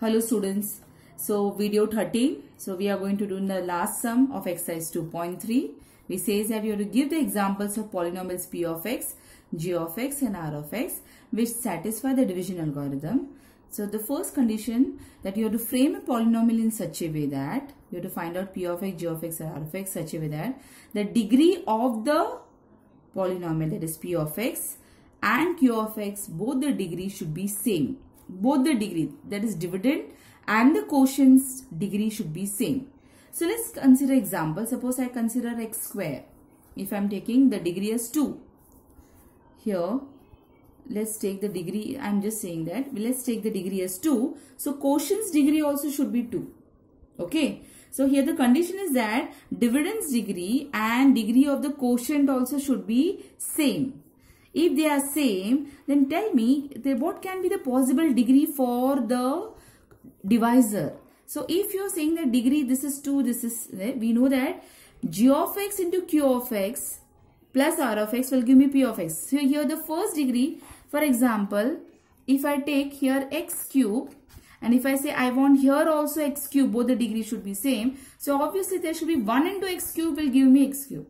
Hello students. So video 13. So we are going to do the last sum of exercise 2.3. We says that we have to give the examples of polynomials p of x, g of x and r of x which satisfy the division algorithm. So the first condition that you have to frame a polynomial in such a way that you have to find out p of x, g of x and r of x such a way that the degree of the polynomial, that is p of x and q of x, both the degree should be same. Both the degree, that is dividend and the quotient's degree should be same. So let's consider example. Suppose I consider x square. If I am taking the degree as 2. Here, let's take the degree, I am just saying that, let's take the degree as 2. So quotient's degree also should be 2. Okay. So here the condition is that dividend's degree and degree of the quotient also should be same. If they are same, then tell me what can be the possible degree for the divisor. So if you are saying that degree, this is 2, this is, we know that g of x into q of x plus r of x will give me p of x. So here the first degree, for example, if I take here x cube and if I say I want here also x cube, both the degree should be same. So obviously there should be 1 into x cube will give me x cube.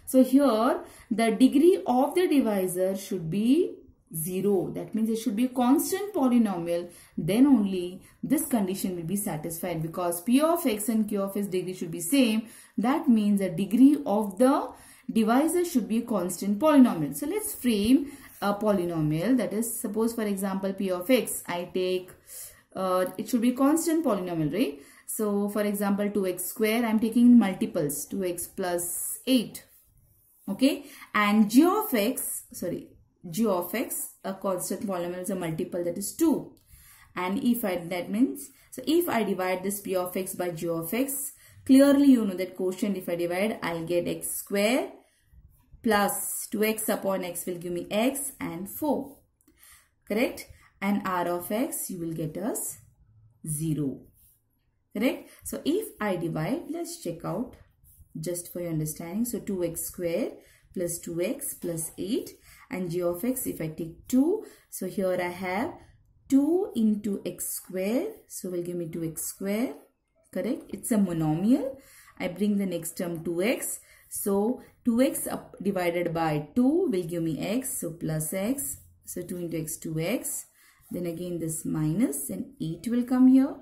So here the degree of the divisor should be 0. That means it should be a constant polynomial. Then only this condition will be satisfied, because p of x and q of x degree should be same. That means the degree of the divisor should be a constant polynomial. So let's frame a polynomial. That is, suppose for example p of x, I take, it should be constant polynomial, right? So for example 2x square, I am taking multiples, 2x plus 8. Okay, and g of x, a constant polynomial is a multiple, that is 2. And if I, that means, so if I divide this p of x by g of x, clearly you know that quotient, if I divide, I'll get x square plus 2x upon x will give me x and 4. Correct? And r of x, you will get us 0. Correct? So if I divide, let's check out just for your understanding. So 2x square plus 2x plus 8 and g of x, if I take 2, so here I have 2 into x square, so will give me 2x square. Correct? It's a monomial. I bring the next term 2x. So 2x divided by 2 will give me x, so plus x. So 2 into x, 2x. Then again this minus, and 8 will come here.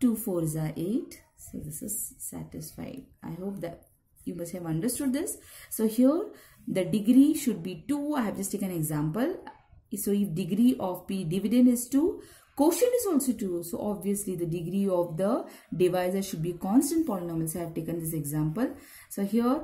2 4s are 8. So this is satisfied. I hope that you must have understood this. So here the degree should be 2. I have just taken an example. So if degree of p dividend is 2, quotient is also 2. So obviously the degree of the divisor should be constant polynomial. So I have taken this example. So here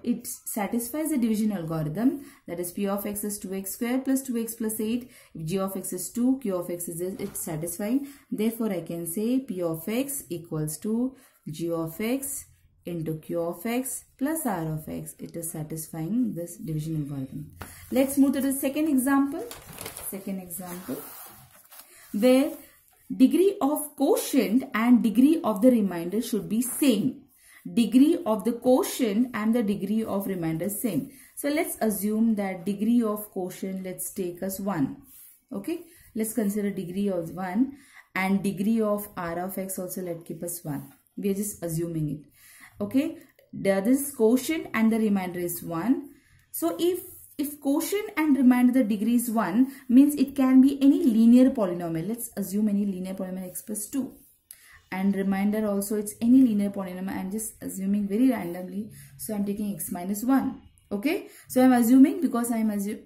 it satisfies the division algorithm. That is p of x is 2x square plus 2x plus 8. If g of x is 2, q of x is it's satisfying. Therefore I can say p of x equals to g of x into q of x plus r of x. It is satisfying this division algorithm. Let's move to the second example. Where degree of quotient and degree of the remainder should be same. Degree of the quotient and the degree of remainder same. So let's assume that degree of quotient, let's take as 1. Okay. Let's consider degree of 1 and degree of r of x also let's keep as 1. We are just assuming it. Okay, this quotient and the remainder is 1. So if quotient and remainder the degree is 1, means it can be any linear polynomial. Let's assume any linear polynomial x plus 2. And remainder also it's any linear polynomial. I'm just assuming very randomly. So I'm taking x minus 1. Okay, so I'm assuming because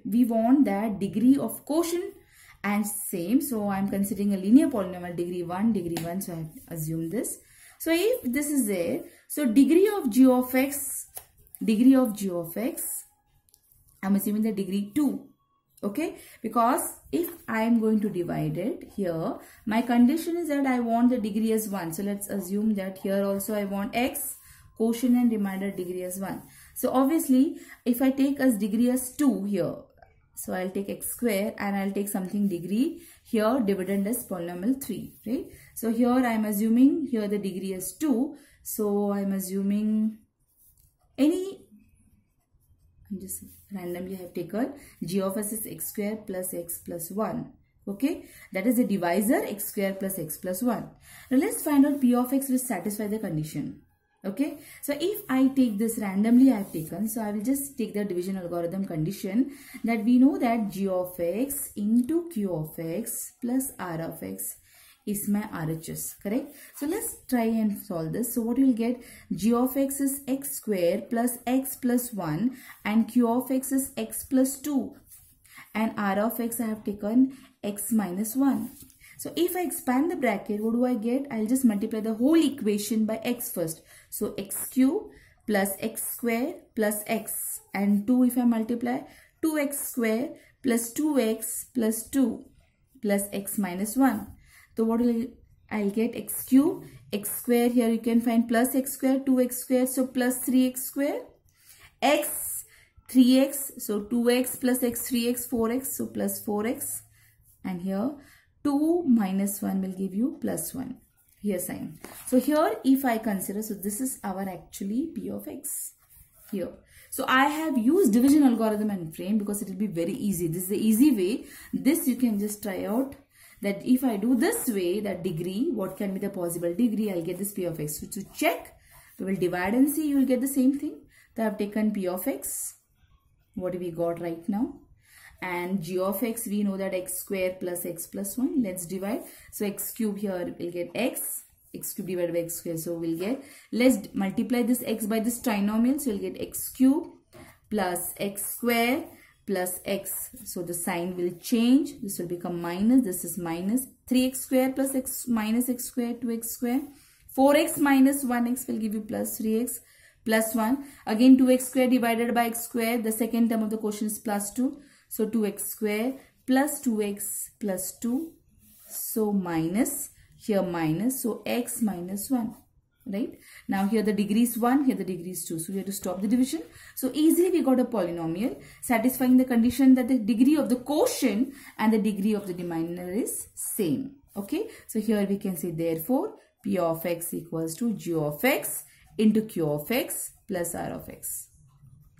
we want that degree of quotient and same. So I'm considering a linear polynomial degree 1. So I have assumed this. So if this is there, so degree of g of x, I'm assuming the degree 2. Okay, because if I am going to divide it here, my condition is that I want the degree as 1. So let's assume that here also I want x, quotient and remainder degree as 1. So obviously if I take as degree as 2 here, so I'll take x square and I'll take something degree here, dividend as polynomial 3, right? So here I'm assuming here the degree is 2. So I'm assuming just randomly I have taken g of s is x square plus x plus 1. Okay, that is the divisor x square plus x plus 1. Now let's find out p of x which satisfy the condition. Okay, so if I take this randomly, I have taken, so I will just take the division algorithm condition that we know that g of x into q of x plus r of x is my RHS, correct? So let's try and solve this. So what you will get, g of x is x square plus x plus 1 and q of x is x plus 2 and r of x I have taken x minus 1. So if I expand the bracket, what do I get? I'll just multiply the whole equation by x first. So x cube plus x square plus x and 2 if I multiply 2x square plus 2x plus 2 plus x minus 1. So what will I'll get x cube, x square, here you can find plus x square, 2x square, so plus 3x square, x 3x, so 2x plus x 3x 4x, so plus 4x, and here 2 minus 1 will give you plus 1. Here sign. So here if I consider, so this is our actually p of x here. So I have used division algorithm and frame because it will be very easy. This is the easy way. This you can just try out. That if I do this way, that degree, what can be the possible degree, I'll get this p of x. So to check, we will divide and see, you will get the same thing. So I have taken p of x, what we got right now. And g of x, we know that x square plus x plus 1. Let's divide. So x cube here will get x cube divided by x square. So we'll get, let's multiply this x by this trinomial. So we'll get x cube plus x square plus x, so the sign will change, this will become minus, this is minus, 3x square plus x minus x square, 2x square, 4x minus 1x will give you plus 3x plus 1, again 2x square divided by x square, the second term of the question is plus 2, so 2x square plus 2x plus 2, so minus, here minus, so x minus 1. Right, now here the degree is 1, here the degree is 2, so we have to stop the division. So easily we got a polynomial satisfying the condition that the degree of the quotient and the degree of the remainder is same. Okay, so here we can say therefore p of x equals to g of x into q of x plus r of x.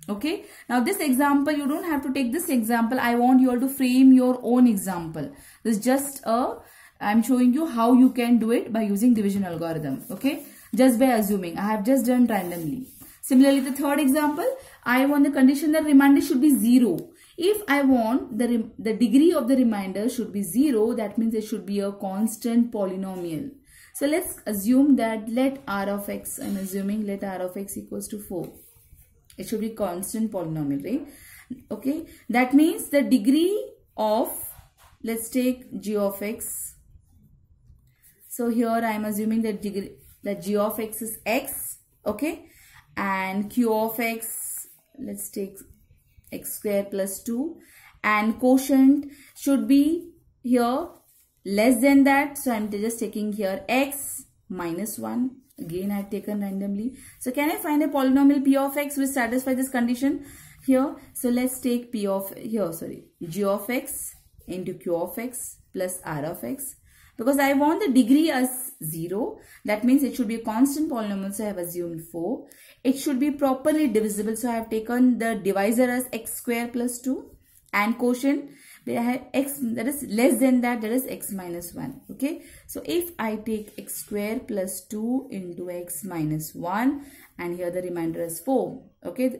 Okay, now this example, you don't have to take this example. I want you all to frame your own example. This is just I'm showing you how you can do it by using division algorithm. Okay, just by assuming. I have just done randomly. Similarly, the third example, I want the condition that remainder should be 0. If I want the degree of the remainder should be 0, that means it should be a constant polynomial. So let's assume that let r of x, I'm assuming let r of x equals to 4. It should be constant polynomial, right? Okay, that means the degree of, let's take g of x. So here I am assuming that degree, that g of x is x, okay, and q of x, let's take x square plus 2, and quotient should be here less than that, so I'm just taking here x minus 1, again I have taken randomly. So can I find a polynomial p of x which satisfies this condition here? So let's take g of x into q of x plus r of x. Because I want the degree as 0, that means it should be a constant polynomial, so I have assumed 4. It should be properly divisible, so I have taken the divisor as x square plus 2, and quotient, I have x that is less than that is x minus 1. Okay, so if I take x square plus 2 into x minus 1, and here the remainder is 4. Okay,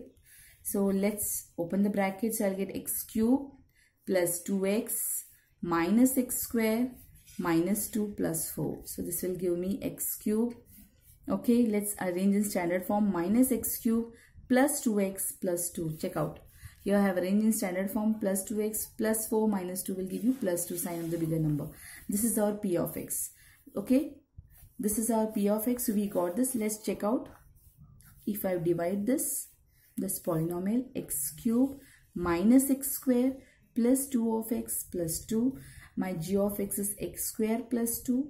so let's open the brackets. So I'll get x cube plus 2x minus x square minus 2 plus 4. So this will give me x cube. Okay, let's arrange in standard form. Minus x cube plus 2x plus 2. Check out. Here I have arranged in standard form. Plus 2x plus 4 minus 2 will give you plus 2, sign of the bigger number. This is our p of x. Okay, this is our p of x. So we got this. Let's check out. If I divide this polynomial, x cube minus x square plus 2 of x plus 2. My g of x is x square plus 2.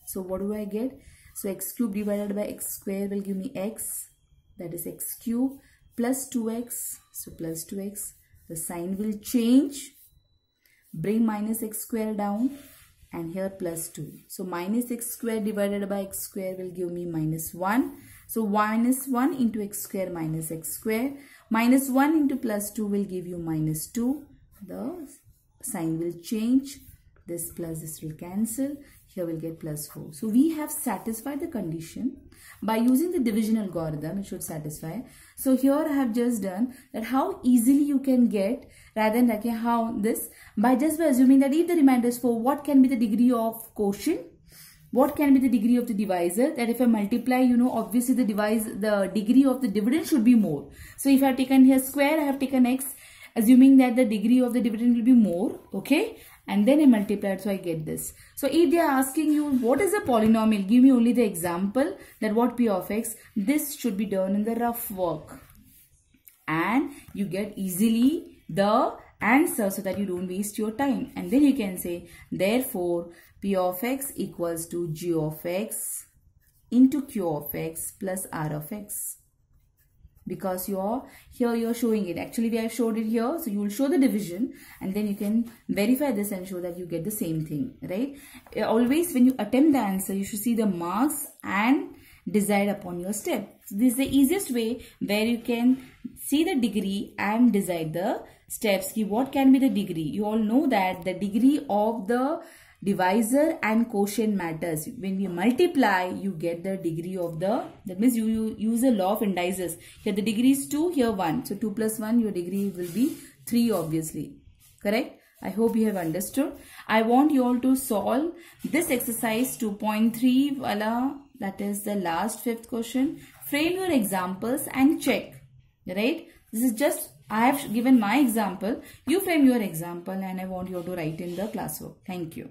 So what do I get? So x cube divided by x square will give me x. That is x cube plus 2x. So plus 2x. The sign will change. Bring minus x square down. And here plus 2. So minus x square divided by x square will give me minus 1. So minus 1 into x square minus x square. Minus 1 into plus 2 will give you minus 2. The sign will change. this plus this will cancel. Here we'll get plus 4. So we have satisfied the condition by using the division algorithm. It should satisfy. So here I have just done that how easily you can get, rather than like how this, by assuming that if the remainder is 4, what can be the degree of quotient? What can be the degree of the divisor? That if I multiply, obviously the degree of the dividend should be more. So if I have taken here square, I have taken x, assuming that the degree of the dividend will be more, okay? And then I multiply it, so I get this. So if they are asking you what is a polynomial, give me only the example that what p of x, this should be done in the rough work. And you get easily the answer so that you don't waste your time. And then you can say, therefore, p of x equals to g of x into q of x plus r of x. Because here you're showing it. Actually, we have showed it here. So you will show the division and then you can verify this and show that you get the same thing, right? Always when you attempt the answer, you should see the marks and decide upon your step. So this is the easiest way where you can see the degree and decide the steps. What can be the degree? You all know that the degree of the divisor and quotient matters. When we multiply, you get the degree of the, that means you use the law of indices. Here the degree is 2, here 1. So 2 plus 1, your degree will be 3 obviously. Correct? I hope you have understood. I want you all to solve this exercise 2.3 wala, that is the last 5th question. Frame your examples and check. Right? This is just, I have given my example. You frame your example and I want you to write in the classwork. Thank you.